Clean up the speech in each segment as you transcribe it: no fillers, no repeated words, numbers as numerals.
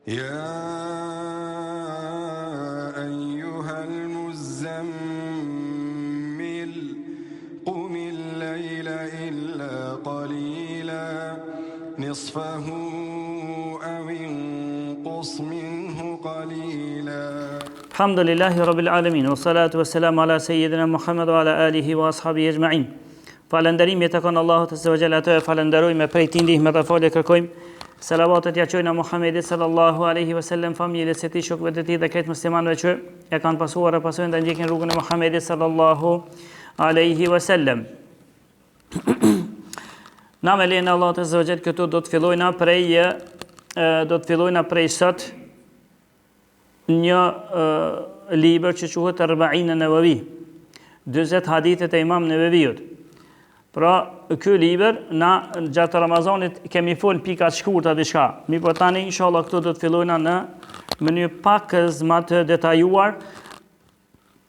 يا أيها المزمل قم الليل إلا قليلا نصفه أو انقص منه قليلا. الحمد لله رب العالمين والصلاة والسلام على سيدنا محمد وعلى آله وأصحابه أجمعين. Falënderimi e takon Allahut azza wa jalla, atë falenderojmë prej tij ndihmë dhe falë kërkojmë. Salavatet ja çojnë Muhamedit sallallahu alaihi wasallam, familjes së tij, shokëve të tij dhe këtë muslimanëve që e kanë pasuar e pasojnë dhe ndjekin rrugën e Muhamedit sallallahu alaihi wasallam. Na me lenë Allahut azza wa jalla këtu do të fillojna prej sot një libër që quhet Arba'in an-Nawawi, 40 hadithet e Imam Neveviut. Pra, ky libër na gjatë Ramazanit kemi fol pika të shkurta diçka. Mi po tani inshallah këtu do të fillojna në mënyrë pak më të detajuar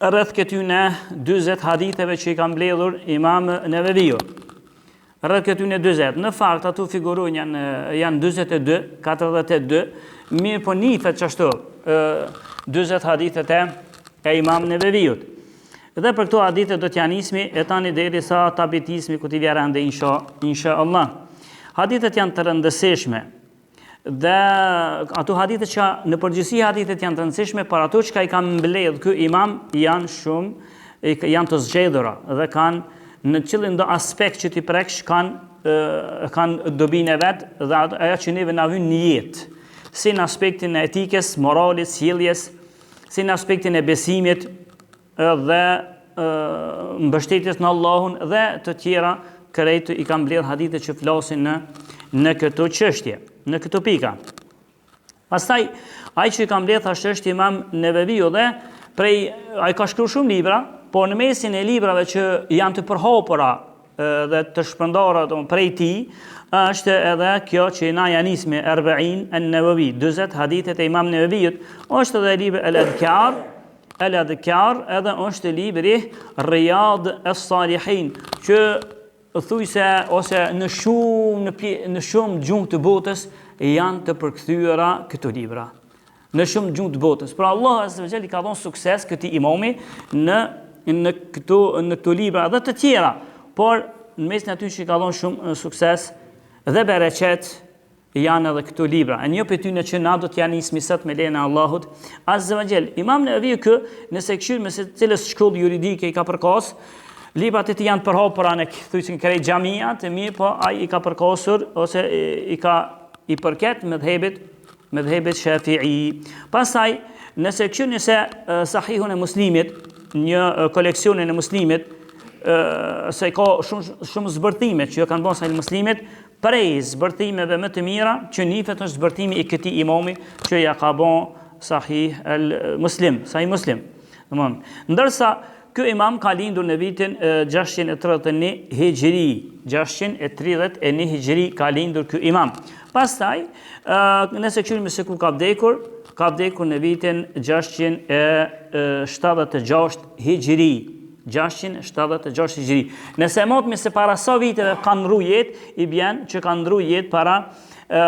rreth këtyne 40 haditheve që i ka mbledhur Imam Neveviu. Rreth këtyne 40. Në fakt ato figurojnë janë 42, 42, mirë po nifet çashtu 40 hadithet e Imam Neveviut. Dhe për këto hadithe do t'ja nismi e tani deri sa tabitismi ku t'i vjerë ande insha Allah. Hadithet janë të rëndësishme dhe ato hadithe që në përgjithësi hadithet janë të rëndësishme, por ato që i kanë mbledh ky imam janë të zgjedhura dhe kanë në qëllin do aspekt që t'i preksh kanë dobinë e vet dhe ajo që neve na vjen në jetë, si në aspektin e etikës, moralit, sjelljes, si në aspektin e besimit dhe mbështetjes në Allahun dhe të tjera krejt i kanë mbledh hadithe që flasin në këto çështje, në këto pika. Pastaj ai që i kanë mbledh është Imam Neveviu dhe ai ka shkruar shumë libra, por në mesin e librave që janë të përhapura dhe të shpërndara prej tij është edhe kjo që na ja nismi Arba'in an-Nawawi, 40 hadithet e Imam Neveviut, është edhe libri Al-Adhkar, edhe është libri Riyad as-Salihin, që thujse ose në shumë gjuhë të botës janë të përkthyera këto libra. Në shumë gjuhë të botës. Pra Allah azza wa jalla i ka dhënë sukses këtij imami në këto libra dhe të tjera, por në mes në aty që i ka dhënë shumë sukses dhe bereqet janë edhe këto libra. E një për tyne që na do t'ja nismi sot me lejen e Allahut azza wa jall. Imam Neveviu nëse këshir me se cilës shkollë juridike i ka përkas, librat e tij janë përhapura në thujsin krejt xhamiat, mirë po ai i ka përkasur ose i përket medhebit Shafi'i. Pastaj nëse këshir nëse Sahihun e Muslimit, një koleksionin e Muslimit, se ka shumë zbërthime që kanë bën Sahih Muslimit, prej zbërthimeve më të mira që nifet është zbërthimi i këtij imami që ja ka bën Sahih Muslim. Ndërsa ky imam ka lindur në vitin 631 Hijri, 631 Hijri ka lindur ky imam. Pastaj nëse qyrim se ku ka vdekur në vitin 676 Hijri. 676 Hijri. Nëse motmi se para sa viteve kanë ndru jetë, i bjen që kanë ndru jetë para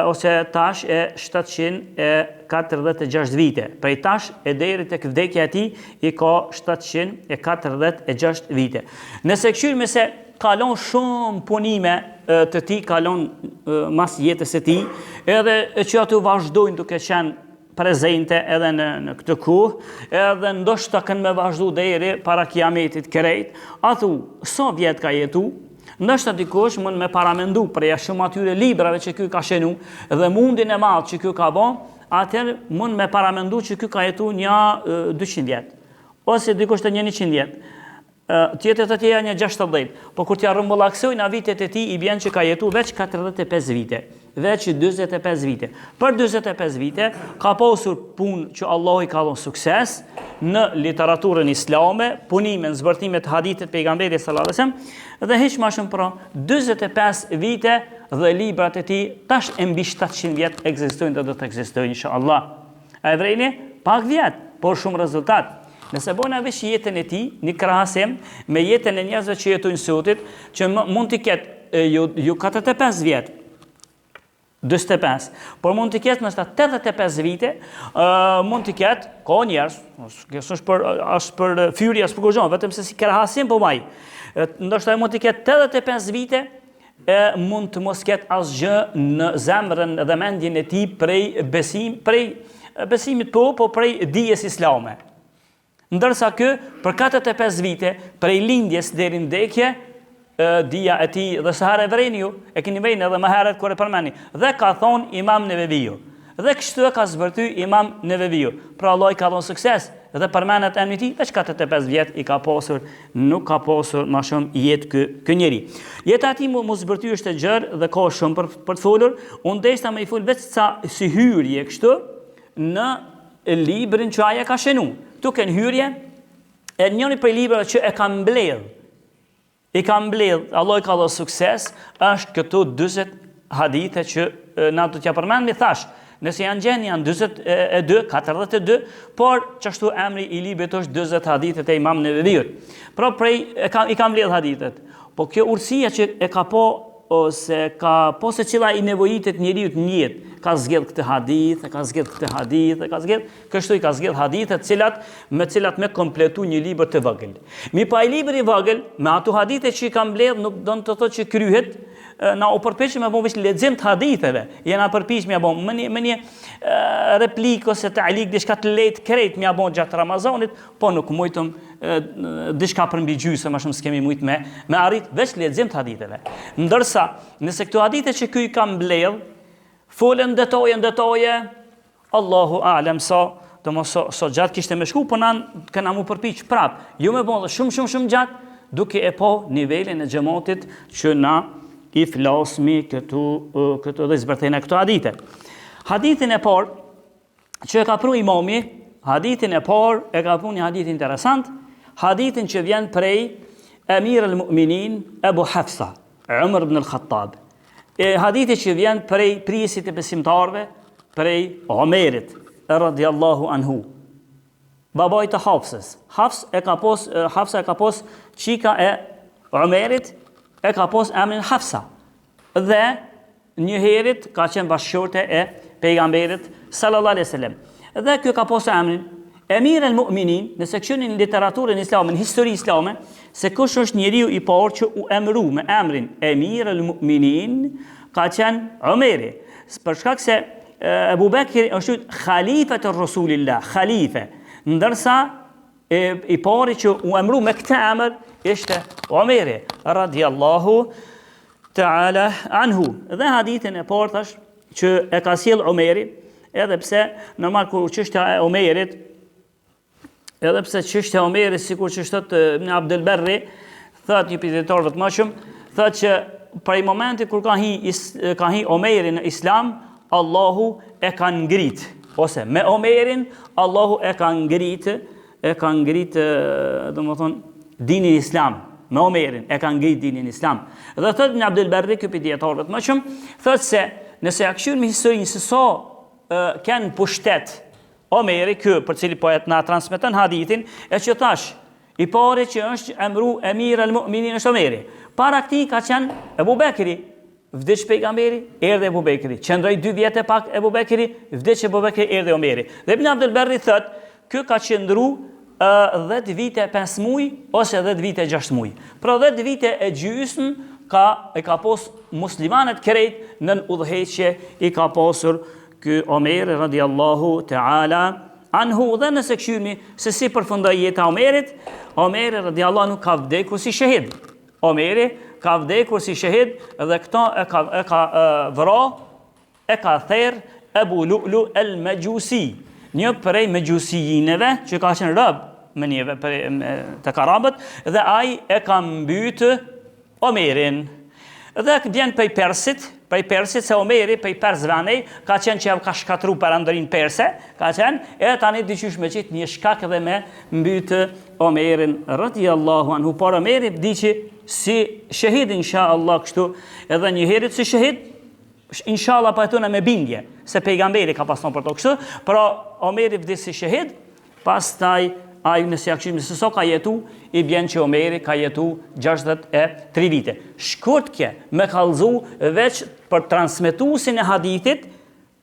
ose tash e 746 vite. Prej tash e deri tek vdekja e tij i ka 746 vite. Nëse këshirme se kalon shumë punime të tij, kalon mas jetës e tij, edhe që ato vazhdojnë duke qenë prezente edhe në këtë kohë, edhe ndoshta kanë me vazhdu deri para kiametit krejt, a thu, sa vjet ka jetu, ndoshta dikush mund me paramendu preja shumë atyre librave që ky ka shenu dhe mundin e madh që ky ka bën, atëherë mund me paramendu që ky ka jetu një 200 vjet, ose dikush të një 100 vjet, tjetër të tjera një 60, po kur t'ja rrumbullaksojnë vitet e tij i bjen që ka jetu veç 45 vite. Veç 45 vite. Për 45 vite ka pasur punë që Allah i ka dhënë sukses në literaturën islame, punime në zbërtimet hadithet pejgamberit sallallahu alajhi wasallam dhe hiç më shumë pra 45 vite dhe librat e tij tash e mbi 700 vjet ekzistojnë dhe do të ekzistojnë inshallah. A e vrejni? Pak vjet, por shumë rezultat. Nëse bëna vesh jetën e tij, një krahasim me jetën e njerëzve që jetojnë sotit, që mund të ketë ju 45 vjet. 45, por mund të ketë nështë 85 vite, mund të ketë, ka njerës, është për fyri, është për gëgjon, vetëm se si kërhasim për maj, ndoshta mund të ketë 85 vite, mund të mos ketë asgjë në zemrën dhe mendjen e tij prej besimit po prej dijes islame. Ndërsa kë për 45 vite prej lindjes deri në vdekje, dija e tij dhe sa herë vreni ju, e keni vënë edhe më herët kur e përmeni. Dhe ka thonë Imam Neveviu. Dhe kështu e ka zbërthy Imam Neveviu. Pra Allah i ka dhënë sukses dhe përmenet emri i tij, veç 45 vjet i ka pasur, nuk ka pasur më shumë jetë ky njeri. Jeta e tij mu zbërthy është e gjerë dhe ka shumë për të folur. Unë deshta më i fol vetë sa si hyrje kështu në librin që aja ka shenu. Tu ken hyrje e njëri prej librave që e ka mbledh. Allah i ka dhënë sukses, është këto 40 hadithe që na do t'ja përmendmi thash. Nëse janë gjenë, janë 42, 42, por qashtu emri i librit është 40 hadithet e Imam Neveviut. Pra i kam mbledh hadithet. Po kjo urësia që e ka po se cila i nevojitet njeriut në jetë, ka zgjedh këtë hadith, ka zgjedh këtë hadith, kështu i ka zgjedh hadithet me cilat me kompletu një libër të vogël. Mi pa i libër i vogël, me ato hadithet që i kam mbledh, nuk do në të thotë që kryhet, na u përpiqem me bën veç lexim të haditheve. Jena përpiqem me bën me një replikë ose ta'liq diçka të lehtë krejt me bën gjatë Ramazanit, po nuk mujtëm diçka për mbi gjysmë, më shumë s'kemi mujt me arrit veç lexim të haditheve. Ndërsa nëse këto hadithe që ky ka mbledh folen detaje, Allahu a'lam so gjatë kishte më shku, po kena mu përpiq prap. Jo me bën shumë gjatë, duke e po nivelin e xhamatit që na i flasmi këtu dhe zbërthejnë këto hadithe. Hadithin e parë që e ka pru imami, e ka pru një hadith interesant, hadithin që vjen prej Emir al-Mu'minin Ebu Hafsa, Umar ibn al-Khattab. Hadithi që vjen prej prisit e besimtarve, prej Omerit, radiallahu anhu. Babaj të Hafsës. Hafsa e ka pos qika e Omerit, e ka pos emrin Hafsa. Dhe një herit ka qenë bashkëshorte e pejgamberit sallallahu alaihi wasallam. Dhe kjo ka pos emrin Emir al-Mu'minin, nëse këshoni në literaturën islame, në histori islame, se kush është njeriu i parë që u emru me emrin Emir al-Mu'minin, ka qenë Omeri. Për shkak se Abu Bekri është khalifet e Rasulillah, khalife, ndërsa i pari që u emru me këtë emër ishte Omeri, radiallahu ta'ala anhu. Dhe hadithin e parë thash që e ka sjell Omeri, edhe pse normal kur çështja e Omerit, sikur që thot Ibn Abdul Barri, thot një pjesëtar të mëshëm, thot që prej momenti kur ka hi Omeri në Islam, Allahu e ka ngrit, ose me Omerin Allahu e ka ngrit, domethënë dinin islam, me Omerin e ka ngrit dinin islam. Dhe thot Ibn Abdul Barri, ky pediatorët më shumë, thot se nëse ja këshyr me historinë se sa kanë pushtet Omeri, ky për cili po na transmeton hadithin, e që thash, i pari që është emru Emir al-Mu'minin është Omeri. Para këtij ka qenë Abu Bekri, vdiq pejgamberi, erdhi Abu Bekri. Qëndroi 2 vjet e pak Abu Bekri, vdiq Abu Bekri, erdhi Omeri. Dhe Ibn Abdul Barri thot, ky ka qëndru 10 vite 5 muj, ose 10 vite 6 muj. Pra 10 vite e gjysmë e ka pos muslimanet krejt në udhëheqje i ka posur ky Omer radiallahu ta'ala anhu. Dhe nëse këshyrmi se si përfundoi jeta Omerit, Omeri radiallahu anhu ka vdekur si shahid. Omeri ka vdekur si shahid dhe këto e ka vra, e ka therr Ebu Lu'lu el-Majusi, një prej Majusijineve që ka qenë rob me njëve të karabët, dhe ai e ka mbyt Omerin. Dhe vjen prej Persit, se Omeri prej Persvanej ka qenë që ka shkatru perandërin perse, ka qenë, e tani diqysh me qitë një shkak dhe me mbyt Omerin, radiallahu anhu. Por Omeri vdiqi si shahid, insha Allah, kështu, edhe një herit si shahid, insha Allah pajtuna me bindje, se pejgamberi ka pasnon për to kështu, pra Omeri vdiq si shahid, pastaj ai nëse ja kishim se so ka jetu, i bjen që Omeri ka jetu 63 vite. Shkurt kje me kallëzu veç për transmetuesin e hadithit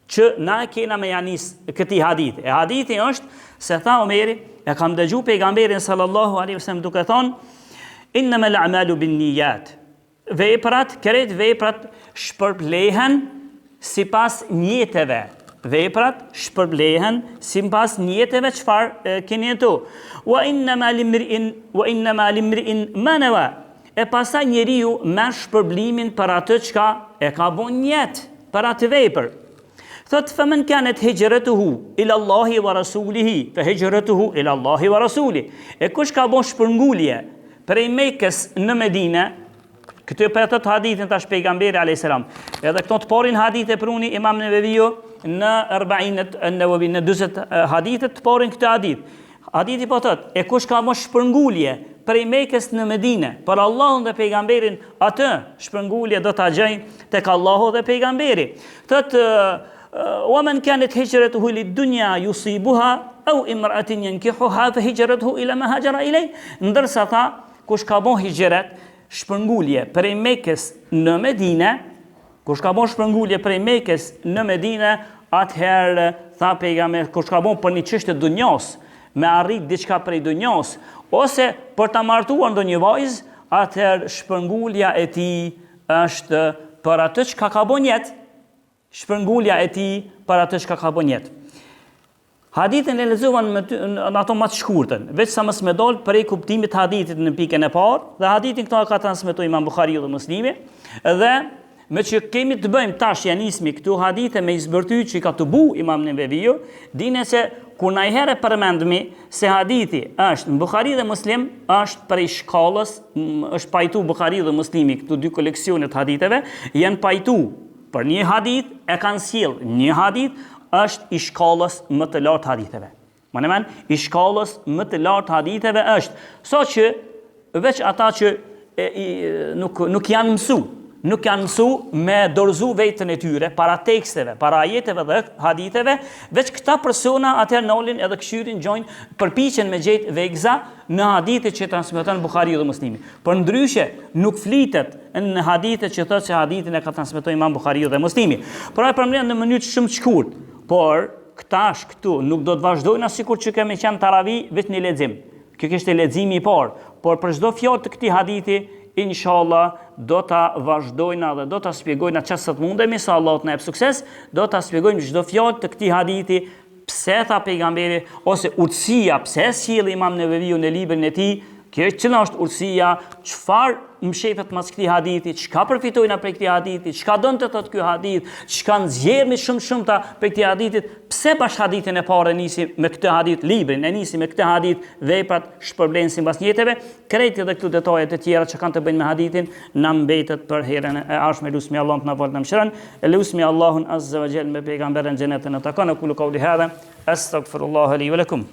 që na kena me janis këtij hadith. E hadithi është se tha Omeri, e kam dëgju pejgamberin sallallahu alaihi wasallam duke thonë, innamal a'malu binniyat. Krejt veprat shpërblehen sipas niyeteve. Veprat shpërblehen sipas niyeteve çfarë keni jetu. Wa innama limri'in ma nawa. E pastaj njeriu merr shpërblimin për atë çka e ka bën niyet, për atë vepër. Thot faman kanat hijratuhu ila Allahi wa rasulihi fa hijratuhu ila Allahi wa rasulihi. E kush ka bën shpërngulje prej Mekës në Medinë, këtë për të hadithin tash pejgamberi alayhis salam. Edhe këto të porin hadithe pruni Imam Neveviu në 40 an-Nawawi në 40 hadithe të porin këtë hadith. Hadithi po thot, e kush ka mos shpërngulje prej Mekës në Medinë për Allahun dhe pejgamberin, atë shpërngulje do ta gjej tek Allahu dhe pejgamberi. Thot wa man kanat hijratuhu lid-dunya yusibuha aw imra'atin yankihuha fa hijratuhu ila ma hajara ilay. Ndërsa tha, kush ka bën hijret shpërngulje prej Mekës në Medinë, kush ka bën shpërngulje prej Mekës në Medinë, atëherë tha pejgamberi, kush ka bën për një çështje dunjos, me arrit diçka prej dunjos, ose për ta martuar ndonjë vajzë, atëherë shpërngulja e tij është për atë çka ka bën jetë. Shpërngulja e tij për atë çka ka bën jetë. Hadithin e lexuan në ato më të shkurtën, veç sa mos më dol prej kuptimit të hadithit në pikën e parë, dhe hadithin këto ka transmetuar Imam Buhariu dhe Muslimi, dhe me që kemi të bëjmë tash janismi këtu hadithe me izbërty që ka të bu Imam Neveviu, dine se kur najhere përmendmi se hadithi është në Buhari dhe Muslim, është prej shkallës, është pajtu Buhari dhe Muslimi, këtu dy koleksionet haditheve, janë pajtu për një hadith, e kanë sjell një hadith, është i shkallës më të lartë haditheve. I shkallës më të lartë haditheve është, so që veç ata që nuk janë mësu me dorëzu vetën e tyre, para teksteve, para ajeteve dhe haditheve, veç këta persona atëherë nolin edhe këshyrin gjojnë përpiqen me gjetë vegza në hadithet që transmeton Buhariu dhe Muslimi. Për ndryshe, nuk flitet në hadithet që thotë se hadithin e ka transmetuar Imam Buhariu dhe Muslimi. Por ai përmend në mënyrë shumë të shkurtë, por këtu nuk do të vazhdojnë sikur që kemi qenë taravi vetë një lexim. Kjo kishte leximi i parë, por për çdo fjalë të këtij hadithi inshallah do ta vazhdojna dhe do ta shpjegojna çfarë të mundemi, sa Allah të na jap sukses, do ta shpjegojmë çdo fjalë të këtij hadithi, pse tha pejgamberi, ose urtësia, pse sjell Imam Neveviu në librin e tij, kjo çfarë është urtësia, çfarë mshefet mas këtij hadithi, çka përfitojna prej këtij hadithi, çka don të thotë ky hadith, çka nxjerrni shumë prej këtij hadithit, pse bash hadithin e parë nisi me këtë hadith, librin e nisi me këtë hadith, veprat shpërblen sipas njeteve, krejt edhe këto detaje të tjera që kanë të bëjnë me hadithin, na mbetet për herën e ardhshme. Lusmi Allahun të na falë na mëshiron, lusmi Allahun azza wa jall me pejgamberin xhenetën e takon, aqulu qawli hadha astaghfirullah li wa lakum.